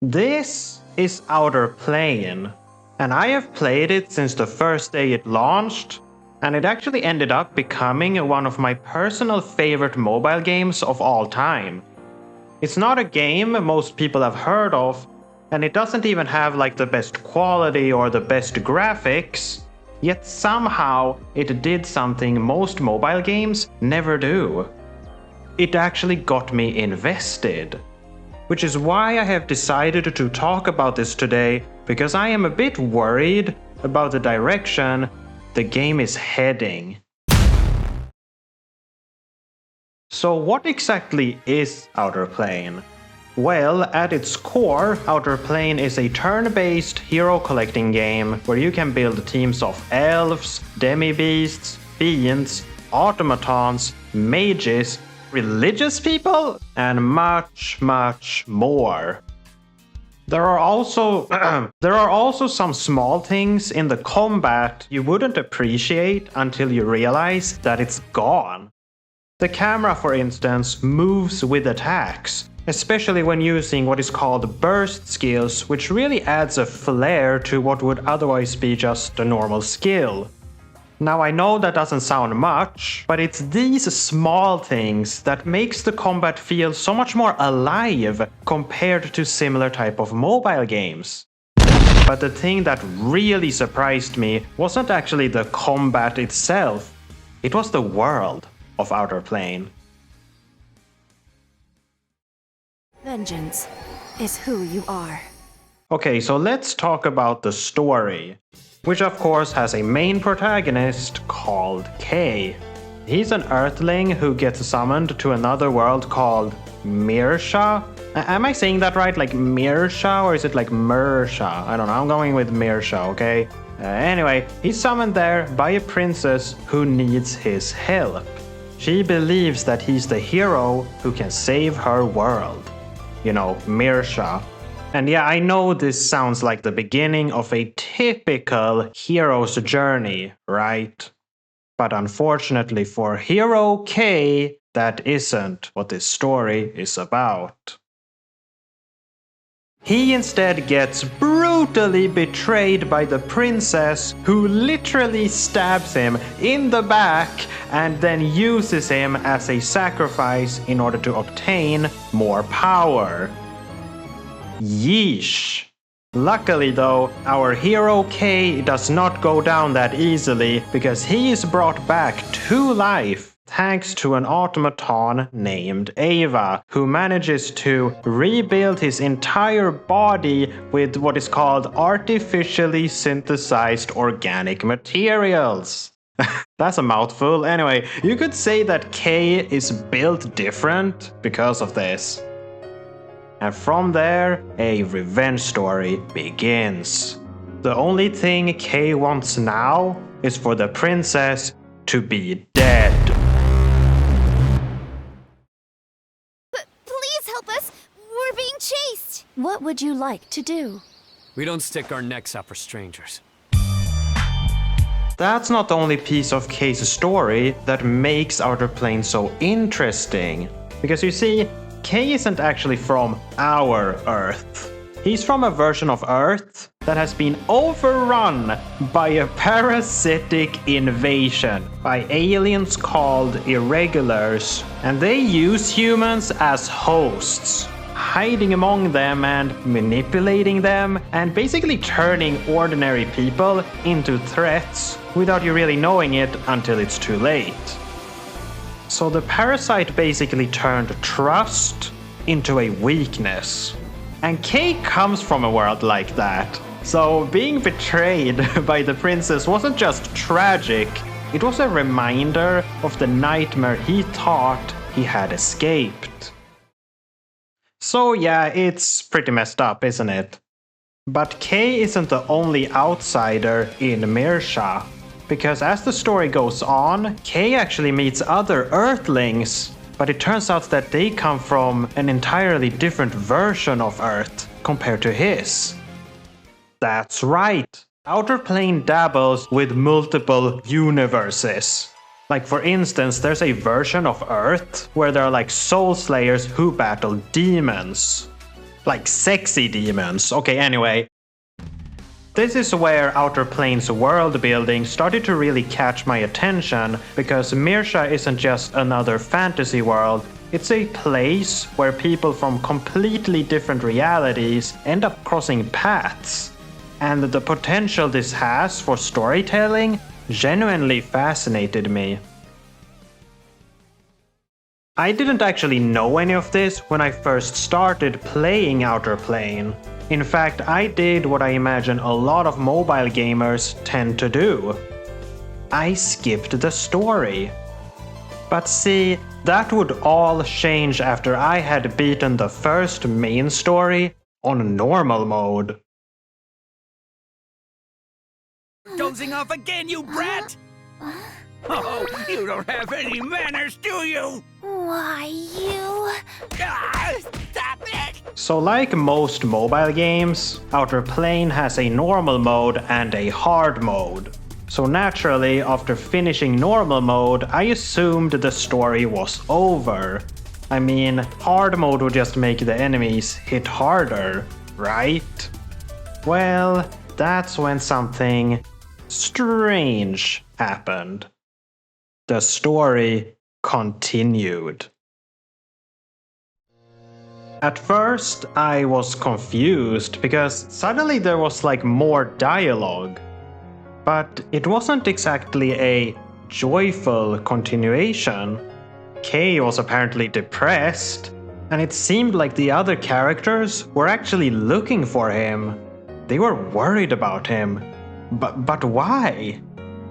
This is Outer Plane, and I have played it since the first day it launched, and it actually ended up becoming one of my personal favorite mobile games of all time. It's not a game most people have heard of, and it doesn't even have like the best quality or the best graphics, yet somehow it did something most mobile games never do. It actually got me invested. Which is why I have decided to talk about this today, because I am a bit worried about the direction the game is heading. So what exactly is Outer Plane? Well, at its core, Outer Plane is a turn-based hero collecting game where you can build teams of elves, demi-beasts, fiends, automatons, mages, religious people, and much more. There are also some small things in the combat you wouldn't appreciate until you realize that it's gone. The camera, for instance, moves with attacks, especially when using what is called burst skills, which really adds a flair to what would otherwise be just a normal skill. Now I know that doesn't sound much, but it's these small things that makes the combat feel so much more alive compared to similar type of mobile games. But the thing that really surprised me wasn't actually the combat itself, it was the world of Outer Plane. Vengeance is who you are. Okay, so let's talk about the story. Which of course has a main protagonist called Kay. He's an Earthling who gets summoned to another world called Mirsha. Am I saying that right? Like Mirsha, or is it like Mersha? I don't know, I'm going with Mirsha, okay? Anyway, he's summoned there by a princess who needs his help. She believes that he's the hero who can save her world. You know, Mirsha. And yeah, I know this sounds like the beginning of a typical hero's journey, right? But unfortunately for Hero K, that isn't what this story is about. He instead gets brutally betrayed by the princess, who literally stabs him in the back and then uses him as a sacrifice in order to obtain more power. Yeesh. Luckily though, our hero K does not go down that easily, because he is brought back to life thanks to an automaton named Ava, who manages to rebuild his entire body with what is called artificially synthesized organic materials. That's a mouthful. Anyway, you could say that K is built different because of this. And from there, a revenge story begins. The only thing Kay wants now is for the princess to be dead. But please help us! We're being chased! What would you like to do? We don't stick our necks out for strangers. That's not the only piece of Kay's story that makes Outer Plane so interesting. Because you see, Kay isn't actually from our Earth. He's from a version of Earth that has been overrun by a parasitic invasion by aliens called Irregulars, and they use humans as hosts, hiding among them and manipulating them, and basically turning ordinary people into threats without you really knowing it until it's too late. So the parasite basically turned trust into a weakness. And Kay comes from a world like that. So being betrayed by the princess wasn't just tragic, it was a reminder of the nightmare he thought he had escaped. So yeah, it's pretty messed up, isn't it? But Kay isn't the only outsider in Mirsha. Because as the story goes on, Kay actually meets other Earthlings, but it turns out that they come from an entirely different version of Earth compared to his. That's right, Outer Plane dabbles with multiple universes. Like for instance, there's a version of Earth where there are like soul slayers who battle demons. Like sexy demons. Okay, anyway. This is where Outer Plane's world building started to really catch my attention, because Mirsha isn't just another fantasy world, it's a place where people from completely different realities end up crossing paths. And the potential this has for storytelling genuinely fascinated me. I didn't actually know any of this when I first started playing Outer Plane. In fact, I did what I imagine a lot of mobile gamers tend to do. I skipped the story. But see, that would all change after I had beaten the first main story on normal mode. Dozing off again, you brat! Oh, you don't have any manners, do you? Why, you... Ah, stop it! So like most mobile games, Outer Plane has a normal mode and a hard mode. So naturally, after finishing normal mode, I assumed the story was over. I mean, hard mode would just make the enemies hit harder, right? Well, that's when something strange happened. The story continued. At first, I was confused because suddenly there was like more dialogue. But it wasn't exactly a joyful continuation. Kay was apparently depressed, and it seemed like the other characters were actually looking for him. They were worried about him. But why?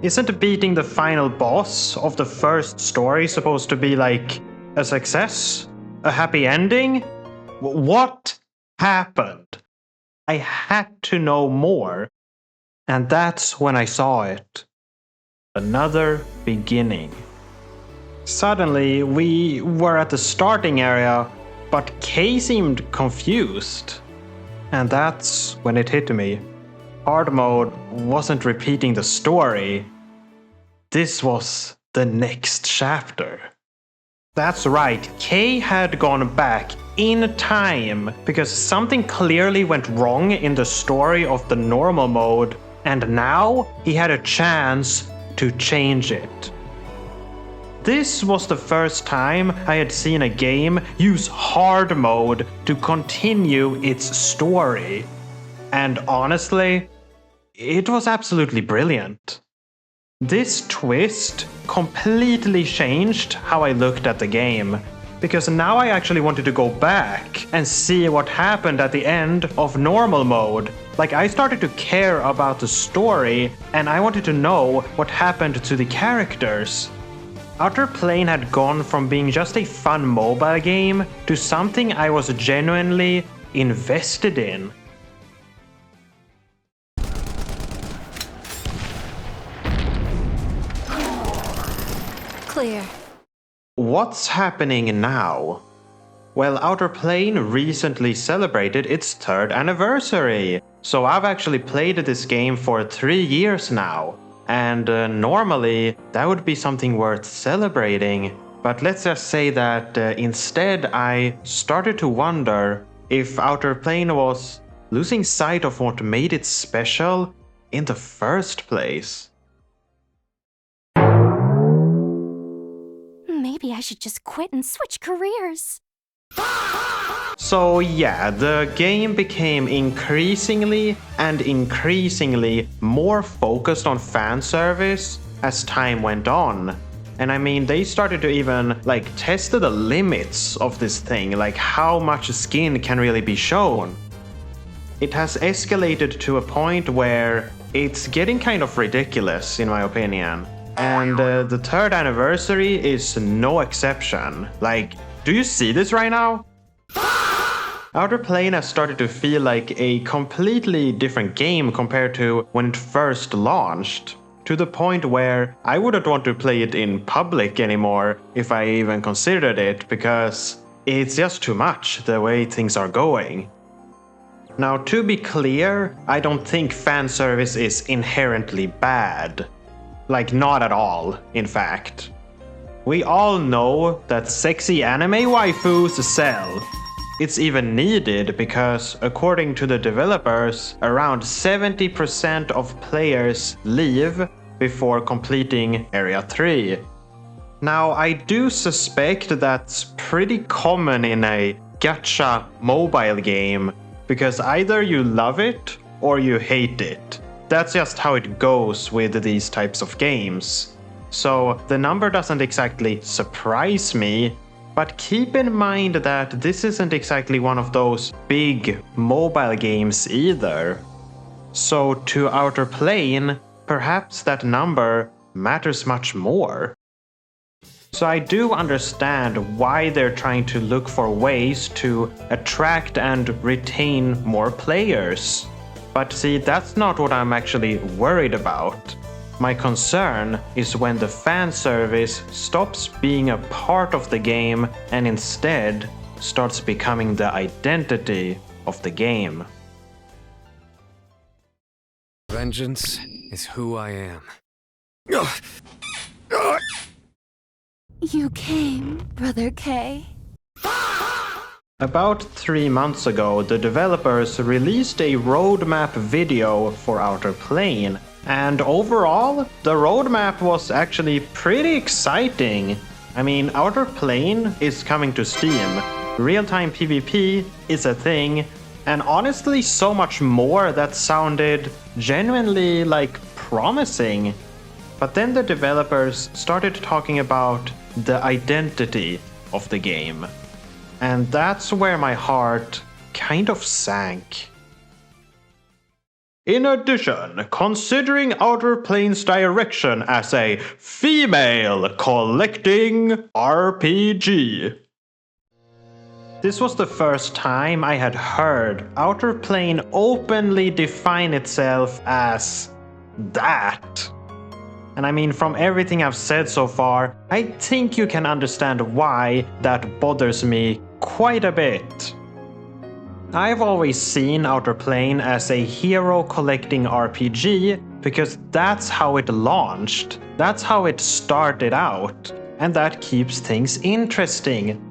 Isn't beating the final boss of the first story supposed to be like a success? A happy ending? What happened? I had to know more. And that's when I saw it. Another beginning. Suddenly, we were at the starting area, but Kay seemed confused. And that's when it hit me. Hard mode wasn't repeating the story. This was the next chapter. That's right, Kay had gone back in time because something clearly went wrong in the story of the normal mode, and now he had a chance to change it. This was the first time I had seen a game use hard mode to continue its story. And honestly, it was absolutely brilliant. This twist completely changed how I looked at the game, because now I actually wanted to go back and see what happened at the end of normal mode. Like, I started to care about the story, and I wanted to know what happened to the characters. Outer Plane had gone from being just a fun mobile game to something I was genuinely invested in. Clear. What's happening now? Well, Outer Plane recently celebrated its 3rd anniversary. So I've actually played this game for 3 years now. And normally that would be something worth celebrating. But let's just say that instead I started to wonder if Outer Plane was losing sight of what made it special in the first place. Maybe I should just quit and switch careers. So yeah, the game became increasingly more focused on fan service as time went on. And I mean, they started to even like test the limits of this thing, like how much skin can really be shown. It has escalated to a point where it's getting kind of ridiculous, in my opinion. And the 3rd anniversary is no exception. Like, do you see this right now? Outer Plane has started to feel like a completely different game compared to when it first launched. To the point where I wouldn't want to play it in public anymore if I even considered it, because it's just too much the way things are going. Now, to be clear, I don't think fan service is inherently bad. Like, not at all, in fact. We all know that sexy anime waifus sell. it's even needed because, according to the developers, around 70% of players leave before completing Area 3. Now, I do suspect that's pretty common in a gacha mobile game, because either you love it or you hate it. That's just how it goes with these types of games. So the number doesn't exactly surprise me, but keep in mind that this isn't exactly one of those big mobile games either. So to Outer Plane, perhaps that number matters much more. So I do understand why they're trying to look for ways to attract and retain more players. But see, that's not what I'm actually worried about. My concern is when the fan service stops being a part of the game and instead starts becoming the identity of the game. Vengeance is who I am. You came, Brother K. About 3 months ago, the developers released a roadmap video for Outer Plane, and overall, the roadmap was actually pretty exciting. I mean, Outer Plane is coming to Steam, real-time PvP is a thing, and honestly so much more that sounded genuinely, promising. But then the developers started talking about the identity of the game. And that's where my heart kind of sank. In addition, considering Outer Plane's direction as a female collecting RPG. This was the first time I had heard Outer Plane openly define itself as that. And I mean, from everything I've said so far, I think you can understand why that bothers me quite a bit. I've always seen Outer Plane as a hero collecting RPG because that's how it launched, that's how it started out, and that keeps things interesting.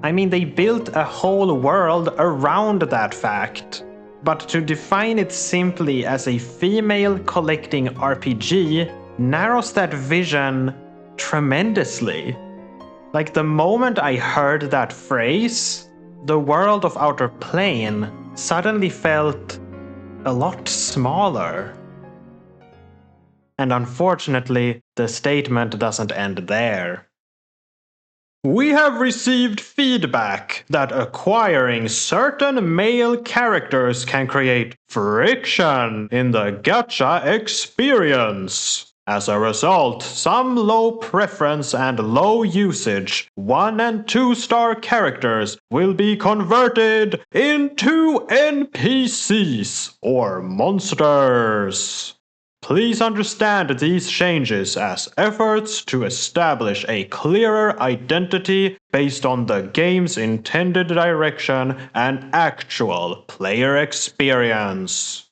I mean, they built a whole world around that fact. But to define it simply as a female collecting RPG narrows that vision tremendously. Like, the moment I heard that phrase, the world of Outer Plane suddenly felt a lot smaller. And unfortunately, the statement doesn't end there. We have received feedback that acquiring certain male characters can create friction in the gacha experience. As a result, some low preference and low usage 1- and 2-star characters will be converted into NPCs or monsters. Please understand these changes as efforts to establish a clearer identity based on the game's intended direction and actual player experience.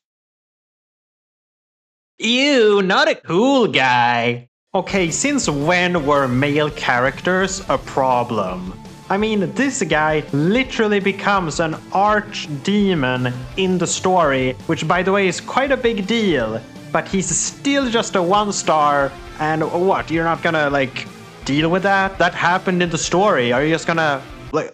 Ew, not a cool guy. Okay, since when were male characters a problem? I mean, this guy literally becomes an archdemon in the story, which by the way is quite a big deal. But he's still just a 1-star, and what, you're not gonna, deal with that? That happened in the story. Are you just gonna,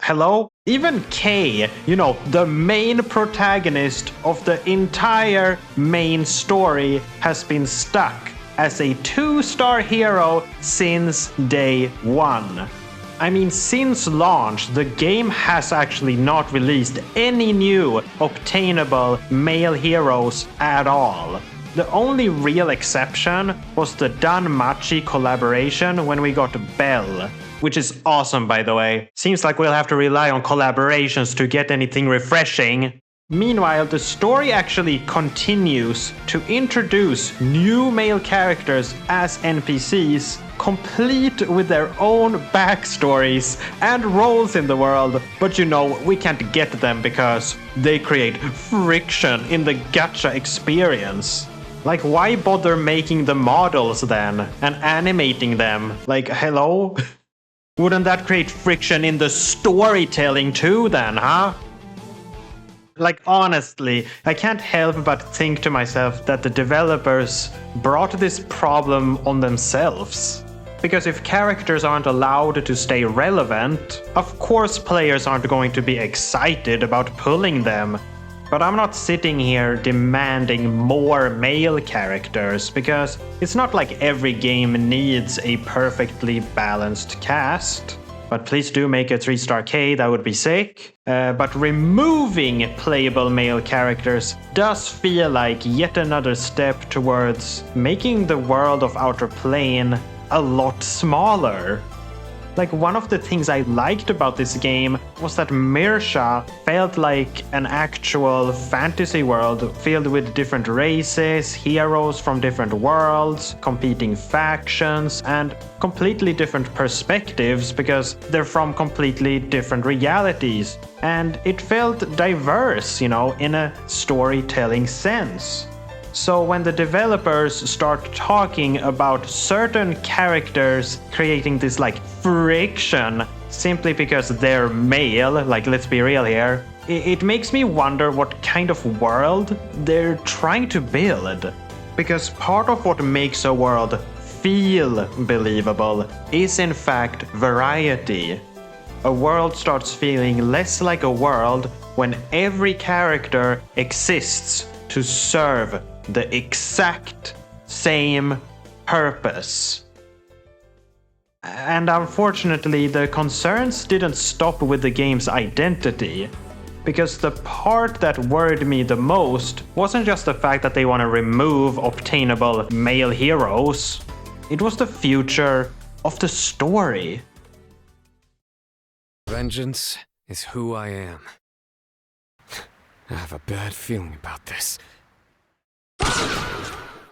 hello? Even Kay, the main protagonist of the entire main story, has been stuck as a 2-star hero since day 1. I mean, since launch, the game has actually not released any new obtainable male heroes at all. The only real exception was the Danmachi collaboration when we got Belle, which is awesome, by the way. Seems like we'll have to rely on collaborations to get anything refreshing. Meanwhile, the story actually continues to introduce new male characters as NPCs, complete with their own backstories and roles in the world, but we can't get them because they create friction in the gacha experience. Why bother making the models then and animating them? Hello? Wouldn't that create friction in the storytelling too then, huh? Like, honestly, I can't help but think to myself that the developers brought this problem on themselves. Because if characters aren't allowed to stay relevant, of course players aren't going to be excited about pulling them. But I'm not sitting here demanding more male characters, because it's not like every game needs a perfectly balanced cast. But please do make a 3-star K, that would be sick. But removing playable male characters does feel like yet another step towards making the world of Outer Plane a lot smaller. Like, one of the things I liked about this game was that Mirsha felt like an actual fantasy world filled with different races, heroes from different worlds, competing factions, and completely different perspectives because they're from completely different realities. And it felt diverse, in a storytelling sense. So when the developers start talking about certain characters creating this friction simply because they're male, let's be real here, it makes me wonder what kind of world they're trying to build. Because part of what makes a world feel believable is in fact variety. A world starts feeling less like a world when every character exists to serve the exact same purpose. And unfortunately, the concerns didn't stop with the game's identity. Because the part that worried me the most wasn't just the fact that they want to remove obtainable male heroes, it was the future of the story. Vengeance is who I am. I have a bad feeling about this.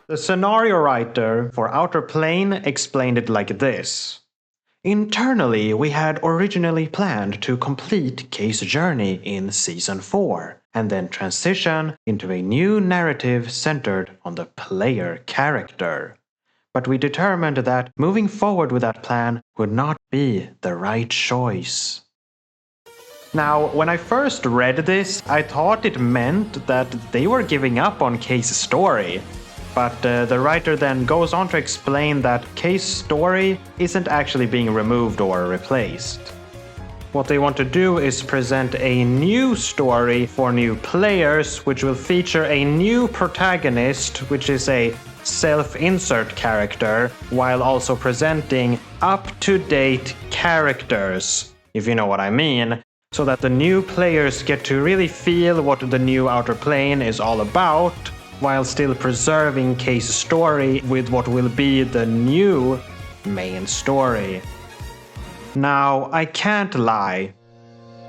The scenario writer for Outer Plane explained it like this. Internally, we had originally planned to complete Kay's journey in Season 4, and then transition into a new narrative centered on the player character. But we determined that moving forward with that plan would not be the right choice. Now, when I first read this, I thought it meant that they were giving up on Kay's story. But the writer then goes on to explain that Kay's story isn't actually being removed or replaced. What they want to do is present a new story for new players, which will feature a new protagonist, which is a self-insert character, while also presenting up-to-date characters, if you know what I mean, so that the new players get to really feel what the new Outer Plane is all about, while still preserving Kay's story with what will be the new main story. Now, I can't lie.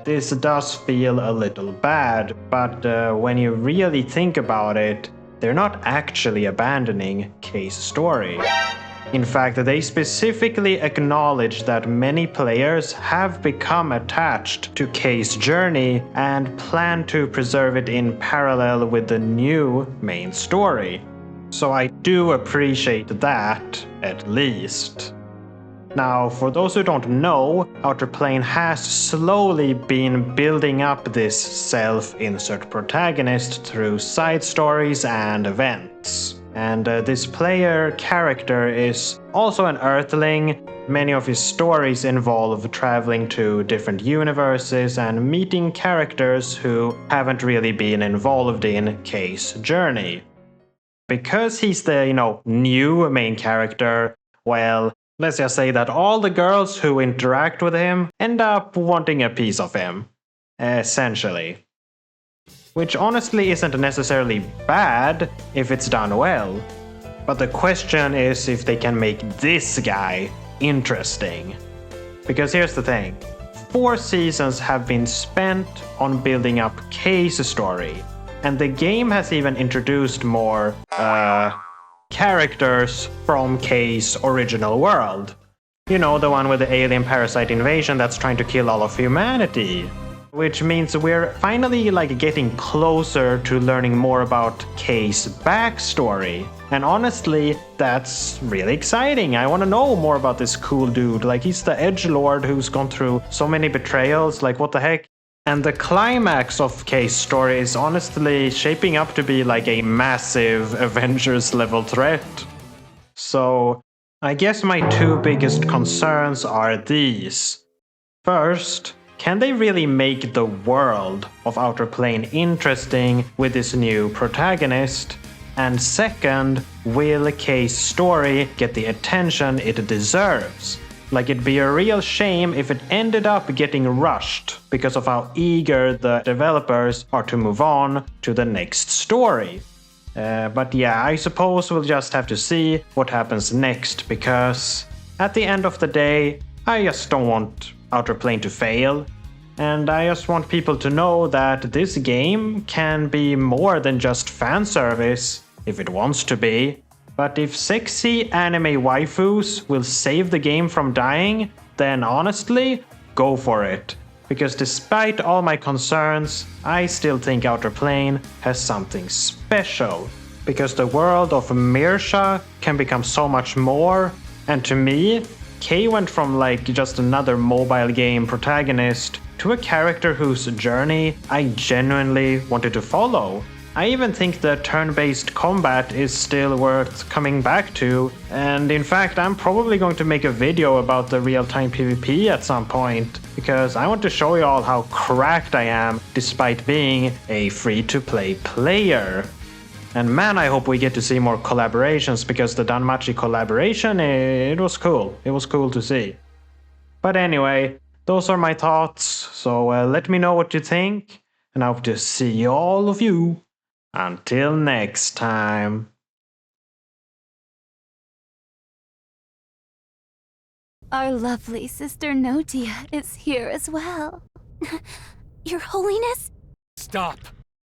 This does feel a little bad, but when you really think about it, they're not actually abandoning Kay's story. In fact, they specifically acknowledge that many players have become attached to Kay's journey and plan to preserve it in parallel with the new main story. So I do appreciate that, at least. Now, for those who don't know, Outer Plane has slowly been building up this self-insert protagonist through side stories and events. And this player character is also an Earthling. Many of his stories involve traveling to different universes and meeting characters who haven't really been involved in Kay's journey. Because he's the, new main character, well, let's just say that all the girls who interact with him end up wanting a piece of him. Essentially. Which honestly isn't necessarily bad if it's done well. But the question is if they can make this guy interesting. Because here's the thing. 4 seasons have been spent on building up Kay's story. And the game has even introduced more, characters from Kay's original world. You know, the one with the alien parasite invasion that's trying to kill all of humanity. which means we're finally like getting closer to learning more about Kay's backstory. And honestly, that's really exciting. I want to know more about this cool dude. Like, he's the edgelord who's gone through so many betrayals. Like, what the heck? And the climax of Kay's story is honestly shaping up to be like a massive Avengers level threat. So, I guess my two biggest concerns are these. First, can they really make the world of Outer Plane interesting with this new protagonist? And second, will Kay's story get the attention it deserves? Like, it'd be a real shame if it ended up getting rushed because of how eager the developers are to move on to the next story. But yeah, I suppose we'll just have to see what happens next, because at the end of the day, I just don't want Outer Plane to fail. And I just want people to know that this game can be more than just fan service, if it wants to be. But if sexy anime waifus will save the game from dying, then honestly, go for it. Because despite all my concerns, I still think Outer Plane has something special. Because the world of Mirsha can become so much more, and to me, Kay went from like just another mobile game protagonist to a character whose journey I genuinely wanted to follow. I even think the turn-based combat is still worth coming back to, and in fact I'm probably going to make a video about the real-time PvP at some point, because I want to show you all how cracked I am despite being a free-to-play player. And man, I hope we get to see more collaborations, because the Danmachi collaboration, it was cool. It was cool to see. But anyway, those are my thoughts, so let me know what you think, and I hope to see all of you until next time. Our lovely sister Notia is here as well. Your Holiness? Stop!